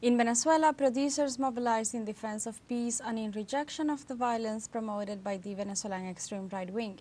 In Venezuela, producers mobilized in defense of peace and in rejection of the violence promoted by the Venezuelan extreme right wing.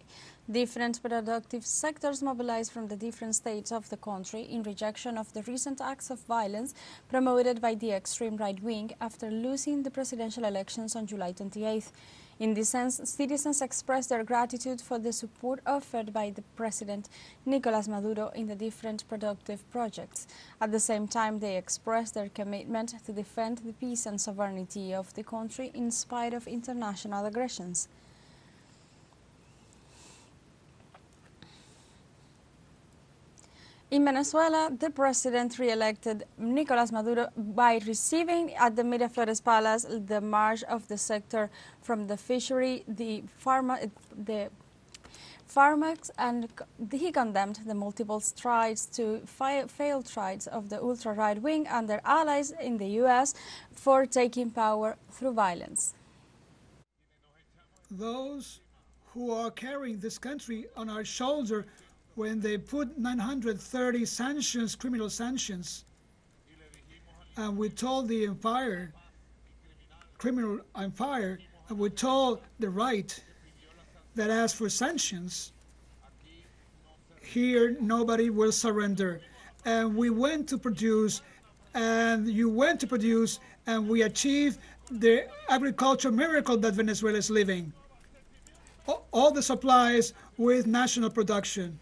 Different productive sectors mobilized from the different states of the country in rejection of the recent acts of violence promoted by the extreme right wing after losing the presidential elections on July 28th. In this sense, citizens expressed their gratitude for the support offered by the President Nicolás Maduro in the different productive projects. At the same time, they expressed their commitment to defend the peace and sovereignty of the country in spite of international aggressions. In Venezuela, the president re-elected Nicolás Maduro by receiving at the Miraflores Palace the march of the sector from the fishery, the farmers, and he condemned the multiple failed strides of the ultra-right wing and their allies in the U.S. for taking power through violence. Those who are carrying this country on our shoulder when they put 930 sanctions, criminal sanctions, and we told the criminal empire, and we told the right that as for sanctions, here nobody will surrender. And we went to produce, and you went to produce, and we achieved the agriculture miracle that Venezuela is living. All the supplies with national production.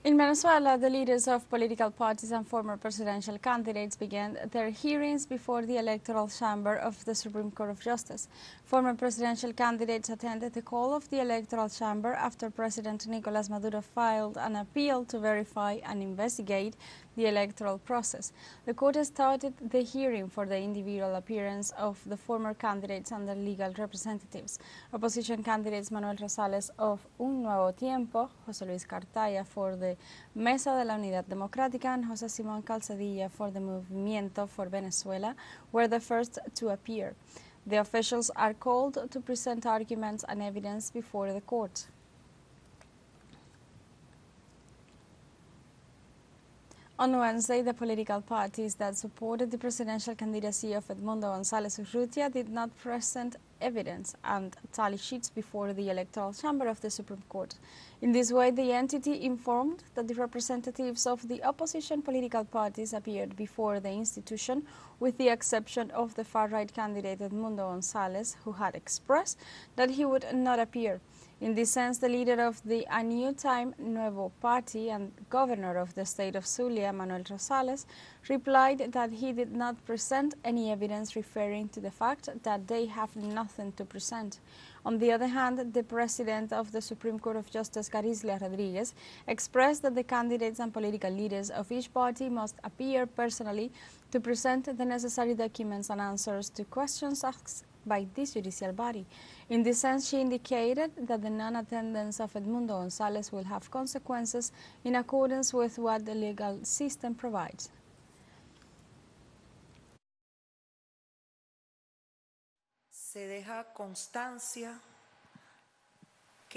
In Venezuela, the leaders of political parties and former presidential candidates began their hearings before the electoral chamber of the Supreme Court of Justice. Former presidential candidates attended the call of the electoral chamber after President Nicolás Maduro filed an appeal to verify and investigate the electoral process. The court started the hearing for the individual appearance of the former candidates and their legal representatives. Opposition candidates Manuel Rosales of Un Nuevo Tiempo, José Luis Cartaya for the Mesa de la Unidad Democrática, and José Simón Calzadilla for the Movimiento for Venezuela were the first to appear. The officials are called to present arguments and evidence before the court. On Wednesday, the political parties that supported the presidential candidacy of Edmundo González Urrutia did not present evidence and tally sheets before the electoral chamber of the Supreme Court. In this way, the entity informed that the representatives of the opposition political parties appeared before the institution, with the exception of the far-right candidate Edmundo González, who had expressed that he would not appear. In this sense, the leader of the A New Time Nuevo Party and governor of the state of Zulia, Manuel Rosales, replied that he did not present any evidence referring to the fact that they have nothing to present. On the other hand, the president of the Supreme Court of Justice, Carislia Rodriguez, expressed that the candidates and political leaders of each party must appear personally to present the necessary documents and answers to questions asked by this judicial body. In this sense, she indicated that the non-attendance of Edmundo González will have consequences in accordance with what the legal system provides.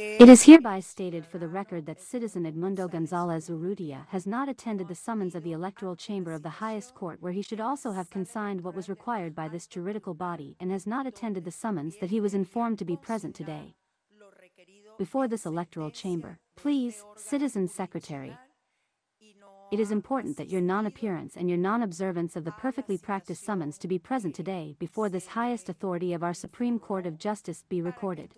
It is hereby stated for the record that citizen Edmundo González Urrutia has not attended the summons of the electoral chamber of the highest court, where he should also have consigned what was required by this juridical body, and has not attended the summons that he was informed to be present today. Before this electoral chamber, please, Citizen Secretary, it is important that your non-appearance and your non-observance of the perfectly practiced summons to be present today before this highest authority of our Supreme Court of Justice be recorded.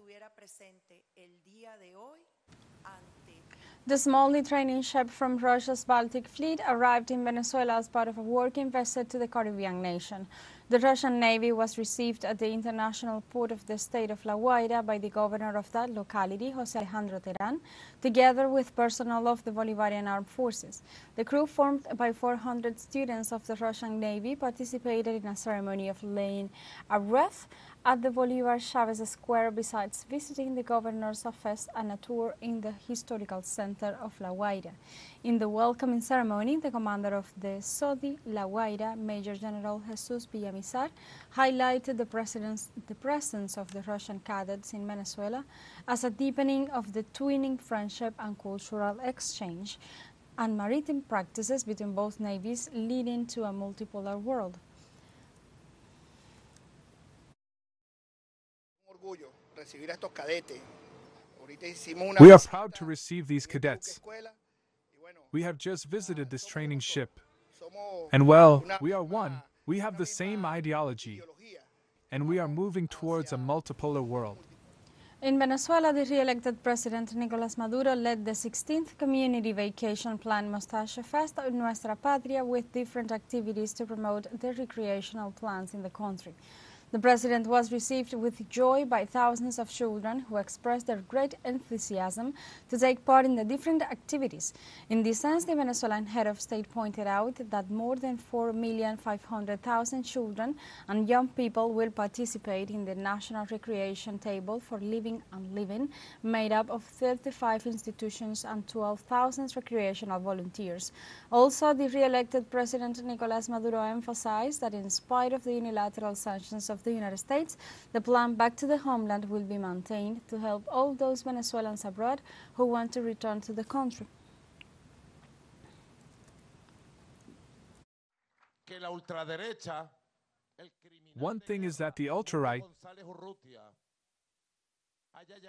The small training ship from Russia's Baltic Fleet arrived in Venezuela as part of a working visit to the Caribbean nation. The Russian Navy was received at the international port of the state of La Guaira by the governor of that locality, José Alejandro Terán, together with personnel of the Bolivarian Armed Forces. The crew, formed by 400 students of the Russian Navy, participated in a ceremony of laying a wreath at the Bolivar Chavez Square, besides visiting the governor's office and a tour in the historical center of La Guaira. In the welcoming ceremony, the commander of the SODI La Guaira, Major General Jesus Villamizar, highlighted the presence of the Russian cadets in Venezuela as a deepening of the twinning friendship and cultural exchange. and maritime practices between both navies, leading to a multipolar world. We are proud to receive these cadets. We have just visited this training ship. And well, we are one. We have the same ideology. And we are moving towards a multipolar world. In Venezuela, the re-elected President Nicolás Maduro led the 16th Community Vacation Plan Mostacho Fest in Nuestra Patria with different activities to promote the recreational plans in the country. The president was received with joy by thousands of children who expressed their great enthusiasm to take part in the different activities. In this sense, the Venezuelan head of state pointed out that more than 4,500,000 children and young people will participate in the National Recreation Table for Living and Living, made up of 35 institutions and 12,000 recreational volunteers. Also, the re-elected President Nicolás Maduro emphasized that in spite of the unilateral sanctions of the United States, the plan Back to the Homeland will be maintained to help all those Venezuelans abroad who want to return to the country. One thing is that the ultra-right,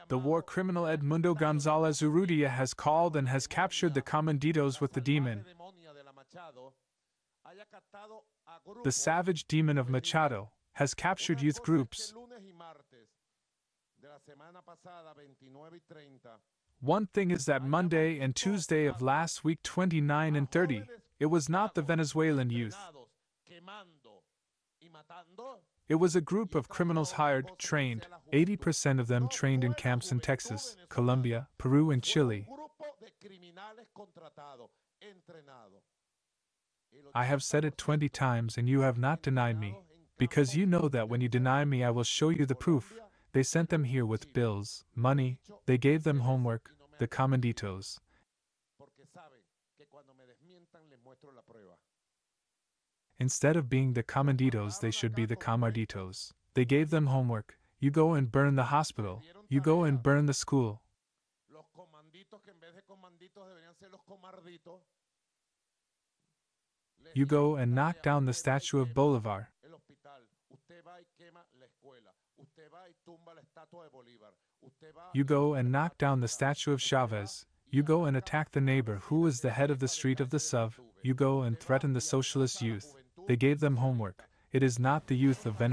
the war criminal Edmundo González Urrutia has called and has captured the comanditos with the demon, the savage demon of Machado, has captured youth groups. One thing is that Monday and Tuesday of last week, 29 and 30, it was not the Venezuelan youth. It was a group of criminals hired, trained, 80% of them trained in camps in Texas, Colombia, Peru, and Chile. I have said it 20 times and you have not denied me. Because you know that when you deny me I will show you the proof. They sent them here with bills, money, they gave them homework, the comanditos. Instead of being the comanditos they should be the comarditos. They gave them homework. You go and burn the hospital. You go and burn the school. You go and knock down the statue of Bolivar. You go and knock down the statue of Chavez. You go and attack the neighbor who is the head of the street of the SUV. You go and threaten the socialist youth. They gave them homework. It is not the youth of Venezuela.